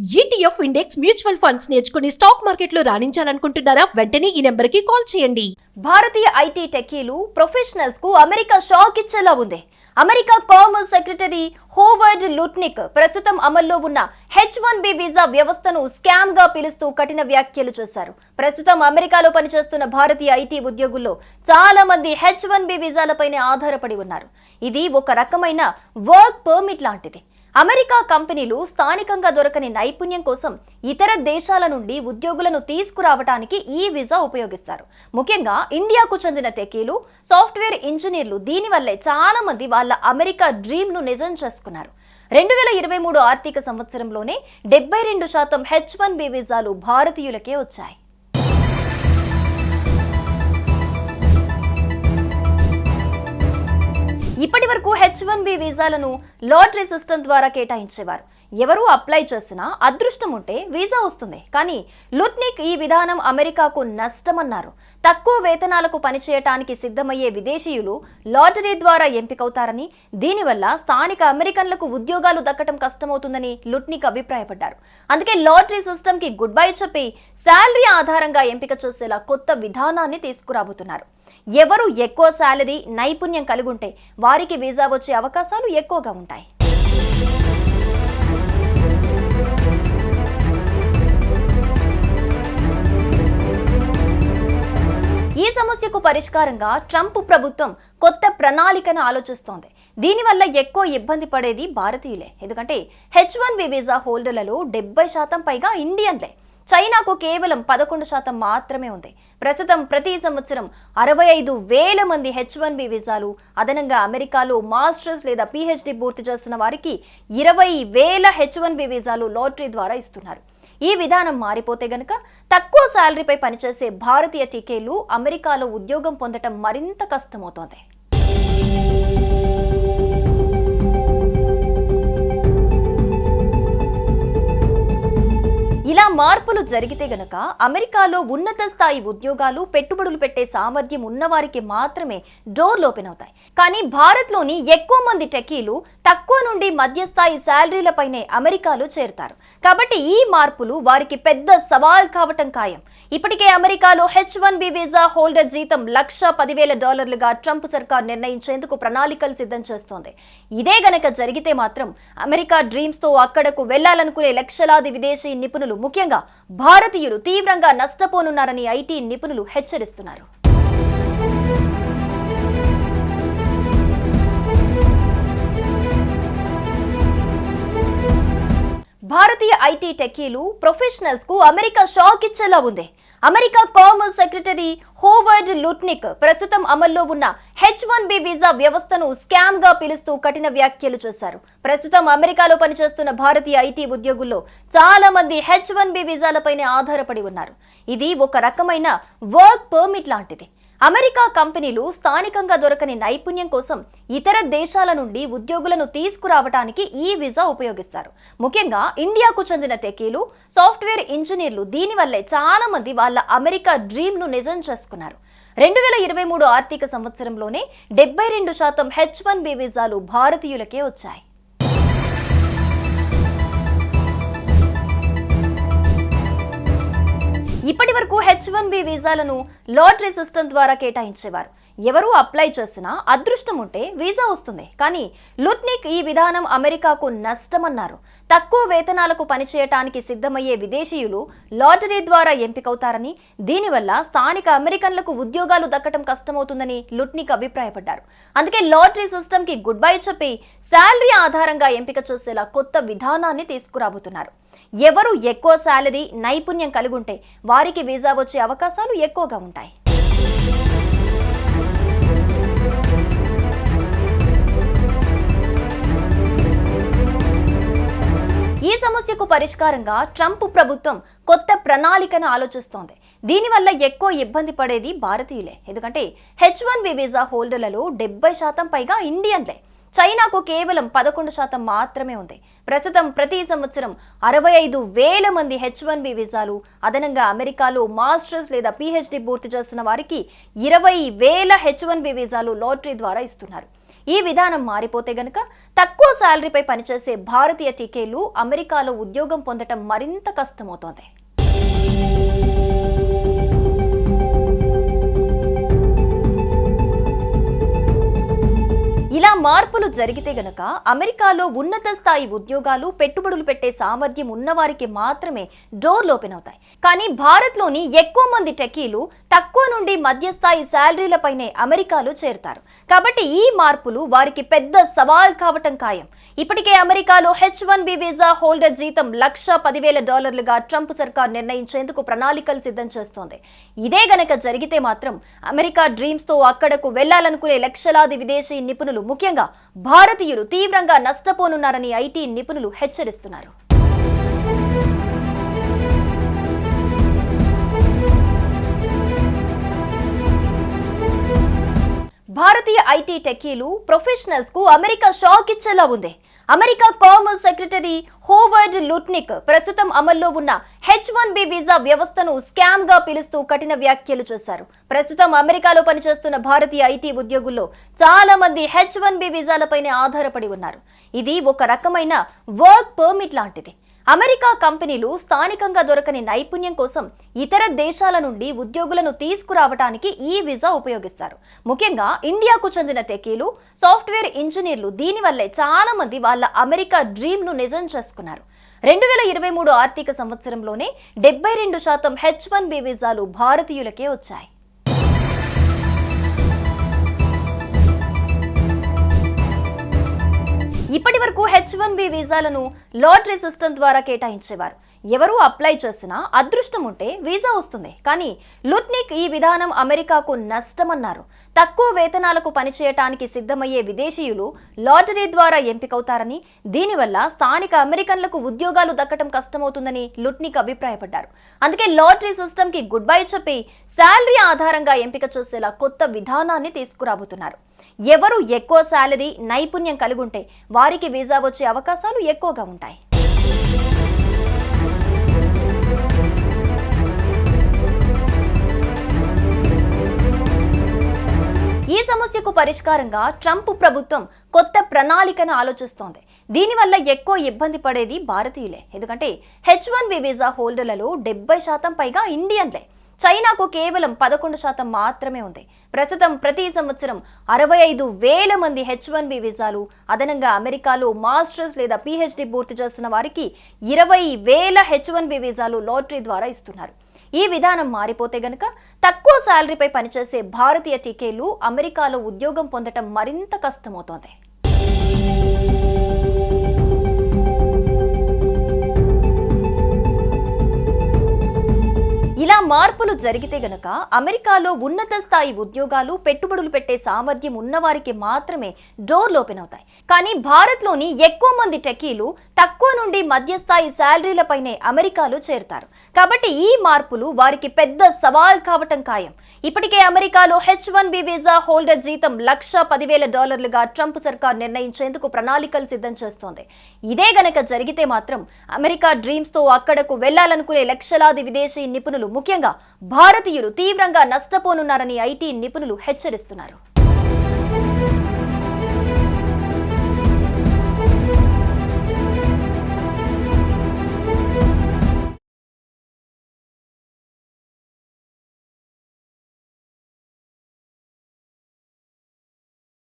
ETF index mutual funds నేర్చుకుని stock మార్కెట్లో రాణించాలనుకుంటున్నారా? వెంటనే ఈ నెంబర్కి కాల్ చేయండి. భారతీయ ఐటీ టెక్కీలు ప్రొఫెషనల్స్ కు అమెరికా షాక్ ఇచ్చేలా ఉంది. America commerce secretary Howard Lutnick ప్రస్తుతం అమల్లో ఉన్న H1B వీసా వ్యవస్థను స్కామ్ గా పిలుస్తూ కఠిన వ్యాఖ్యలు చేశారు. ప్రస్తుతం అమెరికాలో పనిచేస్తున్న భారతీయ ఐటీ ఉద్యోగుల్లో చాలా మంది H1B వీసాలపైనే ఆధారపడి ఉన్నారు. ఇది ఒక రకమైన వర్క్ పర్మిట్ లాంటిది. అమెరికా కంపెనీలు స్థానికంగా దొరకని నైపుణ్యం కోసం ఇతర దేశాల నుండి ఉద్యోగులను తీసుకురావడానికి ఈ వీసా ఉపయోగిస్తారు. ముఖ్యంగా ఇండియాకు చెందిన టెక్కీలు, సాఫ్ట్వేర్ ఇంజనీర్లు దీనివల్లే చాలా మంది వాళ్ళ అమెరికా డ్రీమ్ ను నిజం చేసుకున్నారు. 2023 ఆర్థిక సంవత్సరంలోనే 72% H1B వీసాలు భారతీయులకే వచ్చాయి. ఇప్పటి వరకు H1B వీసాలను లాటరీ సిస్టమ్ ద్వారా కేటాయించేవారు. ఎవరు అప్లై చేసినా అదృష్టం ఉంటే వీసా వస్తుంది. కానీ లుట్నిక్ ఈ విధానం అమెరికాకు నష్టమన్నారు. తక్కువ వేతనాలకు పనిచేయటానికి సిద్ధమయ్యే విదేశీయులు లాటరీ ద్వారా ఎంపికవుతారని, దీనివల్ల స్థానిక అమెరికన్లకు ఉద్యోగాలు దక్కడం కష్టమవుతుందని లుట్నిక్ అభిప్రాయపడ్డారు. అందుకే లాటరీ సిస్టమ్ కి గుడ్ బై చెప్పి శాలరీ ఆధారంగా ఎంపిక చేసేలా కొత్త విధానాన్ని తీసుకురాబోతున్నారు. ఎవరు ఎక్కువ శాలరీ, నైపుణ్యం కలిగుంటే వారికి వీసా వచ్చే అవకాశాలు ఎక్కువగా ఉంటాయి. ఈ సమస్యకు పరిష్కారంగా ట్రంప్ ప్రభుత్వం కొత్త ప్రణాళికను ఆలోచిస్తోంది. దీనివల్ల ఎక్కువ ఇబ్బంది పడేది భారతీయులే. ఎందుకంటే H1B వీసా హోల్డర్లలో 70% పైగా ఇండియన్లే. చైనాకు కేవలం 11% మాత్రమే ఉంది. ప్రస్తుతం ప్రతి సంవత్సరం 65,000 మంది H1B వీసాలు, అదనంగా అమెరికాలో మాస్టర్స్ లేదా PhD పూర్తి చేస్తున్న వారికి 20,000 H1B వీసాలు లాటరీ ద్వారా ఇస్తున్నారు. ఈ విధానం మారిపోతే గనక తక్కువ శాలరీపై పనిచేసే భారతీయ టీకేలు అమెరికాలో ఉద్యోగం పొందటం మరింత కష్టమవుతోంది. ఇలా మార్పులు జరిగితే గనక అమెరికాలో ఉన్నత స్థాయి ఉద్యోగాలు, పెట్టుబడులు పెట్టే సామర్థ్యం ఉన్నవారికి మాత్రమే డోర్లు ఓపెన్ అవుతాయి. కానీ భారత్లోని ఎక్కువ మంది టెక్కీలు తక్కువ నుండి మధ్యస్థాయి శాలరీలపైనే అమెరికాలో చేరుతారు. కాబట్టి ఈ మార్పులు వారికి పెద్ద సవాల్ కావటం ఖాయం. ఇప్పటికే అమెరికాలో H1B వీసా హోల్డర్ జీతం $110,000 ట్రంప్ సర్కార్ నిర్ణయించేందుకు ప్రణాళికలు సిద్ధం చేస్తోంది. ఇదే గనక జరిగితే మాత్రం అమెరికా డ్రీమ్స్ తో అక్కడకు వెళ్లాలనుకునే లక్షలాది విదేశీ నిపుణులు, ముఖ్యంగా భారతీయులు తీవ్రంగా నష్టపోనున్నారని ఐటీ నిపుణులు హెచ్చరిస్తున్నారు. భారతీయ ఐటీ టెక్కీలు ప్రొఫెషనల్స్ కు అమెరికా షాక్ ఇచ్చేలా ఉంది. America commerce secretary Howard Lutnick ప్రస్తుతం అమల్లో ఉన్న H1B వీసా వ్యవస్థను స్కామ్ గా పిలుస్తూ కఠిన వ్యాఖ్యలు చేశారు. ప్రస్తుతం అమెరికాలో పనిచేస్తున్న భారతీయ ఐటీ ఉద్యోగుల్లో చాలా మంది H1B వీసాలపైనే ఆధారపడి ఉన్నారు. ఇది ఒక రకమైన వర్క్ పర్మిట్ లాంటిది. అమెరికా కంపెనీలు స్థానికంగా దొరకని నైపుణ్యం కోసం ఇతర దేశాల నుండి ఉద్యోగులను తీసుకురావడానికి ఈ వీసా ఉపయోగిస్తారు. ముఖ్యంగా ఇండియాకు చెందిన టెక్కీలు, సాఫ్ట్వేర్ ఇంజనీర్లు దీనివల్లే చాలా మంది వాళ్ళ అమెరికా డ్రీమ్ ను నిజం చేసుకున్నారు. 2023 ఆర్థిక సంవత్సరంలోనే 72% H1B వీసాలు భారతీయులకే వచ్చాయి. ఇప్పటి వరకు H1B వీసాలను లాటరీ సిస్టమ్ ద్వారా కేటాయించేవారు. ఎవరు అప్లై చేసినా అదృష్టం ఉంటే వీసా వస్తుంది. కానీ లుట్నిక్ ఈ విధానం అమెరికాకు నష్టమన్నారు. తక్కువ వేతనాలకు పనిచేయటానికి సిద్ధమయ్యే విదేశీయులు లాటరీ ద్వారా ఎంపికవుతారని, దీనివల్ల స్థానిక అమెరికన్లకు ఉద్యోగాలు దక్కడం కష్టమవుతుందని లుట్నిక్ అభిప్రాయపడ్డారు. అందుకే లాటరీ సిస్టమ్ కి గుడ్ బై చెప్పి శాలరీ ఆధారంగా ఎంపిక చేసేలా కొత్త విధానాన్ని తీసుకురాబోతున్నారు. ఎవరు ఎక్కువ శాలరీ, నైపుణ్యం కలిగుంటే వారికి వీసా వచ్చే అవకాశాలు ఎక్కువగా ఉంటాయి. ఈ సమస్యకు పరిష్కారంగా ట్రంప్ ప్రభుత్వం కొత్త ప్రణాళికను ఆలోచిస్తోంది. దీనివల్ల ఎక్కువ ఇబ్బంది పడేది భారతీయులే. ఎందుకంటే H1B వీసా హోల్డర్లలో 70% పైగా ఇండియన్లే. చైనాకు కేవలం 11% మాత్రమే ఉంది. ప్రస్తుతం ప్రతి సంవత్సరం 65,000 మంది H1B వీసాలు, అదనంగా అమెరికాలో మాస్టర్స్ లేదా PhD పూర్తి చేస్తున్న వారికి 20,000 H1B వీసాలు లాటరీ ద్వారా ఇస్తున్నారు. ఈ విధానం మారిపోతే గనక తక్కువ శాలరీపై పనిచేసే భారతీయ టీకేలు అమెరికాలో ఉద్యోగం పొందటం మరింత కష్టమవుతోంది. ఇలా మార్పులు జరిగితే గనక అమెరికాలో ఉన్నత స్థాయి ఉద్యోగాలు, పెట్టుబడులు పెట్టే సామర్థ్యం ఉన్నవారికి మాత్రమే డోర్లు ఓపెన్ అవుతాయి. కానీ భారత్లోని ఎక్కువ మంది టెకీలు తక్కువ నుండి మధ్యస్థాయి శాలరీలపైనే అమెరికాలో చేరుతారు. కాబట్టి ఈ మార్పులు వారికి పెద్ద సవాల్ కావటం ఖాయం. ఇప్పటికే అమెరికాలో H1B వీసా హోల్డర్ జీతం $110,000గా ట్రంప్ సర్కార్ నిర్ణయించేందుకు ప్రణాళికలు సిద్ధం చేస్తోంది. ఇదే గనక జరిగితే మాత్రం అమెరికా డ్రీమ్స్ తో అక్కడకు వెళ్లాలనుకునే లక్షలాది విదేశీ నిపుణులు, ముఖ్యంగా భారతీయులు తీవ్రంగా నష్టపోనున్నారని ఐటీ నిపుణులు హెచ్చరిస్తున్నారు. భారతీయ ఐటీ టెకీలు, ప్రొఫెషనల్స్ కు అమెరికా షాక్ ఇచ్చేలా ఉంది. America commerce secretary Howard Lutnick ప్రస్తుతం అమల్లో ఉన్న H1B వీసా వ్యవస్థను స్కామ్ గా పిలుస్తూ కఠిన వ్యాఖ్యలు చేశారు. ప్రస్తుతం అమెరికాలో పనిచేస్తున్న భారతీయ ఐటీ ఉద్యోగుల్లో చాలా మంది H1B వీసాలపైనే ఆధారపడి ఉన్నారు. ఇది ఒక రకమైన వర్క్ పర్మిట్ లాంటిది. అమెరికా కంపెనీలు స్థానికంగా దొరకని నైపుణ్యం కోసం ఇతర దేశాల నుండి ఉద్యోగులను తీసుకురావడానికి ఈ వీసా ఉపయోగిస్తారు. ముఖ్యంగా ఇండియాకు చెందిన టెకీలు, సాఫ్ట్వేర్ ఇంజనీర్లు దీనివల్లే చాలా మంది వాళ్ళ అమెరికా డ్రీమ్ ను నిజం చేసుకున్నారు. 2023 ఆర్థిక సంవత్సరంలోనే 72% H1B వీసాలు భారతీయులకే వచ్చాయి. ఇప్పటి వరకు H1B వీసాలను లాటరీ సిస్టమ్ ద్వారా కేటాయించేవారు. ఎవరు అప్లై చేసినా అదృష్టం ఉంటే వీసా వస్తుంది. కానీ లుట్నిక్ ఈ విధానం అమెరికాకు నష్టమన్నారు. తక్కువ వేతనాలకు పనిచేయటానికి సిద్ధమయ్యే విదేశీయులు లాటరీ ద్వారా ఎంపికవుతారని, దీనివల్ల స్థానిక అమెరికన్లకు ఉద్యోగాలు దక్కడం కష్టమవుతుందని లుట్నిక్ అభిప్రాయపడ్డారు. అందుకే లాటరీ సిస్టమ్ కి గుడ్ బై చెప్పి శాలరీ ఆధారంగా ఎంపిక చేసేలా కొత్త విధానాన్ని తీసుకురాబోతున్నారు. ఎవరు ఎక్కువ శాలరీ, నైపుణ్యం కలిగి ఉంటే వారికి వీసా వచ్చే అవకాశాలు ఎక్కువగా ఉంటాయి. ఈ సమస్యకు పరిష్కారంగా ట్రంప్ ప్రభుత్వం కొత్త ప్రణాళికను ఆలోచిస్తోంది. దీనివల్ల ఎక్కువ ఇబ్బంది పడేది భారతీయులే. ఎందుకంటే H1B వీసా హోల్డర్లలో 70% పైగా ఇండియన్లే. చైనాకు కేవలం 11% మాత్రమే ఉంది. ప్రస్తుతం ప్రతి సంవత్సరం 65,000 మంది H1B వీసాలు, అదనంగా అమెరికాలో మాస్టర్స్ లేదా PhD పూర్తి చేస్తున్న వారికి 20,000 H1B వీసాలు లాటరీ ద్వారా ఇస్తున్నారు. ఈ విధానం మారిపోతే గనక తక్కువ శాలరీపై పనిచేసే భారతీయ టీకేలు అమెరికాలో ఉద్యోగం పొందటం మరింత కష్టమవుతోంది. ఇలా మార్పులు జరిగితే గనక అమెరికాలో ఉన్నత స్థాయి ఉద్యోగాలు, పెట్టుబడులు పెట్టే సామర్థ్యం ఉన్నవారికి మాత్రమే డోర్లు ఓపెన్ అవుతాయి. కానీ భారత్లోని ఎక్కువ మంది టెకీలు తక్కువ నుండి మధ్యస్థాయి శాలరీలపైనే అమెరికాలో చేరుతారు. కాబట్టి ఈ మార్పులు వారికి పెద్ద సవాల్ కావటం ఖాయం. ఇప్పటికే అమెరికాలో H1B వీసా హోల్డర్ జీతం $110,000గా ట్రంప్ సర్కార్ నిర్ణయించేందుకు ప్రణాళికలు సిద్ధం చేస్తోంది. ఇదే గనక జరిగితే మాత్రం అమెరికా డ్రీమ్స్ తో అక్కడకు వెళ్లాలనుకునే లక్షలాది విదేశీ నిపుణులు, ముఖ్యంగా భారతీయులు తీవ్రంగా నష్టపోనున్నారని ఐటీ నిపుణులు హెచ్చరిస్తున్నారు.